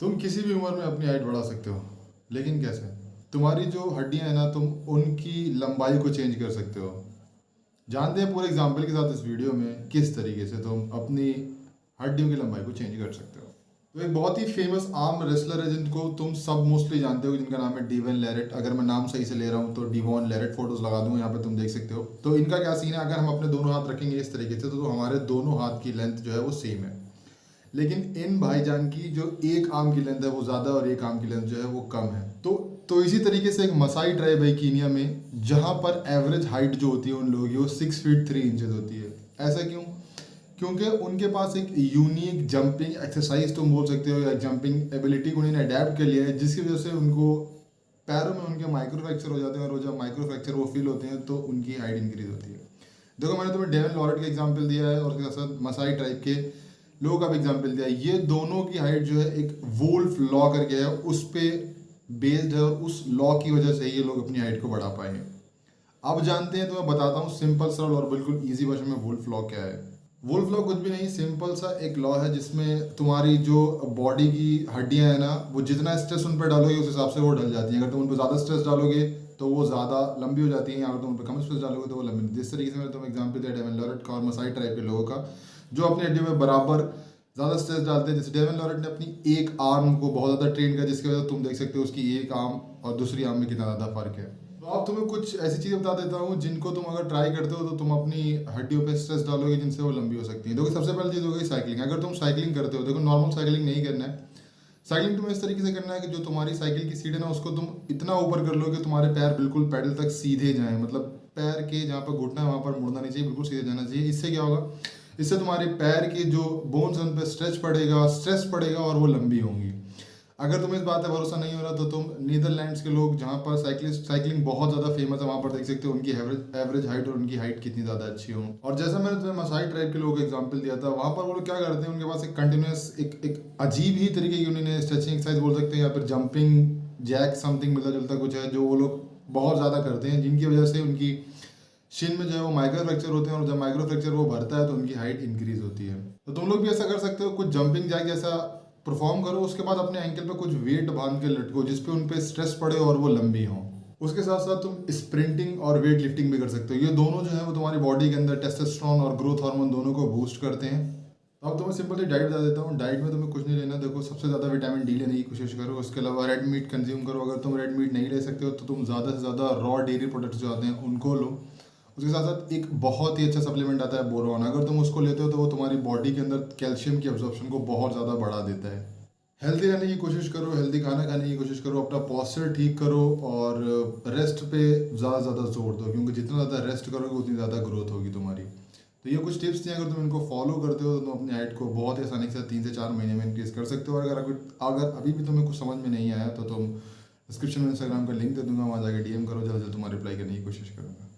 तुम किसी भी उम्र में अपनी हाइट बढ़ा सकते हो, लेकिन कैसे? तुम्हारी जो हड्डियां हैं ना, तुम उनकी लंबाई को चेंज कर सकते हो। जानते हैं पूरे एग्जाम्पल के साथ इस वीडियो में किस तरीके से तुम अपनी हड्डियों की लंबाई को चेंज कर सकते हो। तो एक बहुत ही फेमस आर्म रेसलर है जिनको तुम सब मोस्टली जानते हो, जिनका नाम है डीवन लेरेट। अगर मैं नाम सही से ले रहा हूँ तो डीवॉन लेरेट, फोटोज लगा दूंगा यहाँ पे, तुम देख सकते हो। तो इनका क्या सीन है, अगर हम अपने दोनों हाथ रखेंगे इस तरीके से तो हमारे दोनों हाथ की लेंथ जो है वो सेम है। लेकिन इन भाईजान की जो एक आर्म की लेंथ है वो ज़्यादा और एक आर्म की लेंथ जो है वो कम है। तो इसी तरीके से एक मसाई ट्राइब है कीनिया में, जहाँ पर एवरेज हाइट जो होती है उन लोगों की वो 6 फीट 3 इंचेस होती है। ऐसा क्यों? क्योंकि उनके पास एक यूनिक जंपिंग एक्सरसाइज तुम बोल सकते हो या जंपिंग एबिलिटी को उन्होंने अडेप्ट कर लिया है, जिसकी वजह से उनको पैरों में उनके माइक्रो फ्रैक्चर हो जाते हैं, और वो जब माइक्रो फ्रैक्चर वो फील होते हैं तो उनकी हाइट इंक्रीज होती है। देखो, मैंने तुम्हें डेवन लॉरेट का एग्जाम्पल दिया है और उसके साथ साथ मसाई ट्राइब के लोगों का भी एग्जाम्पल दिया है। ये दोनों की हाइट जो है एक वुल्फ लॉ करके है, उस पर बेस्ड है, और उस लॉ की वजह से ये लोग अपनी हाइट को बढ़ा पाए हैं। अब जानते हैं, तो मैं बताता हूँ सिंपल सरल और बिल्कुल इजी भाषा में वुल्फ लॉ क्या है। वुल्फ लॉ कुछ भी नहीं, सिंपल सा एक लॉ है जिसमें तुम्हारी जो बॉडी की हड्डियां हैं ना, वो जितना स्ट्रेस उन पर डालोगे उस हिसाब से वो ढल जाती हैं। अगर तुम उन पर ज़्यादा स्ट्रेस डालोगे तो वो ज़्यादा लंबी हो जाती हैं, अगर तुम उन पर कम स्ट्रेस डालोगे तो वो लंबी। जिस तरीके से मैंने तुम्हें एग्जाम्पल दिया डेवन लॉरेट का और मसाई टाइप के लोगों का, जो अपनी हड्डियों में बराबर ज़्यादा स्ट्रेस डालते हैं। जैसे डेवन लॉरेट ने अपनी एक आर्म को बहुत ज़्यादा ट्रेन किया, जिसकी वजह से तुम देख सकते हो उसकी एक आर्म और दूसरी आर्म में कितना ज़्यादा फर्क है। तो अब तुम्हें कुछ ऐसी चीज़ें बता देता हूँ जिनको तुम अगर ट्राई करते हो तो तुम अपनी हड्डियों पे स्ट्रेस डालोगे, जिनसे वो लंबी हो सकती है। देखो, सबसे पहली चीज़ हो गई साइकिलिंग। अगर तुम साइकिलिंग करते हो, देखो नॉर्मल साइकिलिंग नहीं करना है। साइकिलिंग तुम्हें इस तरीके से करना है कि जो तुम्हारी साइकिल की सीट है ना, उसको तुम इतना ऊपर कर लो कि तुम्हारे पैर बिल्कुल पैडल तक सीधे जाएं। मतलब पैर के जहाँ पर घुटना है वहाँ पर मुड़ना नहीं चाहिए, बिल्कुल सीधे जाना चाहिए। इससे क्या होगा, इससे तुम्हारे पैर के जो बोन्स हैं उन पर स्ट्रेस पड़ेगा और वो लंबी होंगी। अगर तुम्हें इस बात पे भरोसा नहीं हो रहा तो तुम नीदरलैंड्स के लोग, जहाँ पर साइकिलिंग बहुत ज़्यादा फेमस है, वहाँ पर देख सकते हो उनकी एवरेज हाइट और उनकी हाइट कितनी ज़्यादा अच्छी हो। और जैसा मैंने तुम्हें मसाई ट्राइब के लोगों का एग्जाम्पल दिया था, वहाँ पर वो लोग क्या करते हैं, उनके पास एक कंटिन्यूस एक अजीब ही तरीके की उन्होंने स्ट्रेचिंग एक्सरसाइज बोल सकते हैं या फिर जंपिंग जैक समथिंग मिलता जुलता कुछ है, जो वो लोग बहुत ज़्यादा करते हैं, जिनकी वजह से उनकी शिन में जो है वो माइक्रो फ्रैक्चर होते हैं, और जब माइक्रो फ्रैक्चर वो भरता है तो उनकी हाइट इंक्रीज होती है। तो तुम लोग भी ऐसा कर सकते हो, कुछ जंपिंग जैक जैसा परफॉर्म करो, उसके बाद अपने एंकल पे कुछ वेट बांध के लटको जिसपे उन पे स्ट्रेस पड़े और वो लंबी हो। उसके साथ साथ तुम स्प्रिंटिंग और वेट लिफ्टिंग भी कर सकते हो। ये दोनों जो है वो तुम्हारी बॉडी के अंदर टेस्टोस्टेरोन और ग्रोथ हार्मोन दोनों को बूस्ट करते हैं। तो अब तुम्हें सिंपली डाइट बता देता हूँ। डाइट में तुम्हें कुछ नहीं लेना। देखो, सबसे ज़्यादा विटामिन डी लेने की कोशिश करो। उसके अलावा रेड मीट कंज्यूम करो। अगर तुम रेड मीट नहीं ले सकते हो तो तुम ज़्यादा से ज़्यादा रॉ डेयरी प्रोडक्ट्स जो आते हैं उनको लो। उसके साथ साथ एक बहुत ही अच्छा सप्लीमेंट आता है बोरोन। अगर तुम उसको लेते हो तो वो तुम्हारी बॉडी के अंदर कैल्शियम की एब्जॉर्प्शन को बहुत ज़्यादा बढ़ा देता है। हेल्दी रहने की कोशिश करो, हेल्दी खाना खाने की कोशिश करो, अपना पॉस्चर ठीक करो और रेस्ट पे ज़्यादा से ज़्यादा जोर दो, क्योंकि जितना ज़्यादा रेस्ट करोगे उतनी ज़्यादा ग्रोथ होगी तुम्हारी। तो ये कुछ टिप्स थे, अगर तुम इनको फॉलो करते हो तो तुम अपनी हाइट को बहुत ही आसानी से 3 से 4 महीने में इंक्रीज कर सकते हो। और अगर अभी भी तुम्हें कुछ समझ में नहीं आया तो तुम डिस्क्रिप्शन में इंस्टाग्राम का लिंक दे दूंगा, वहाँ जाकर डीएम करो, जल्द से जल्द तुम्हारा रिप्लाई करने की कोशिश करूँगा।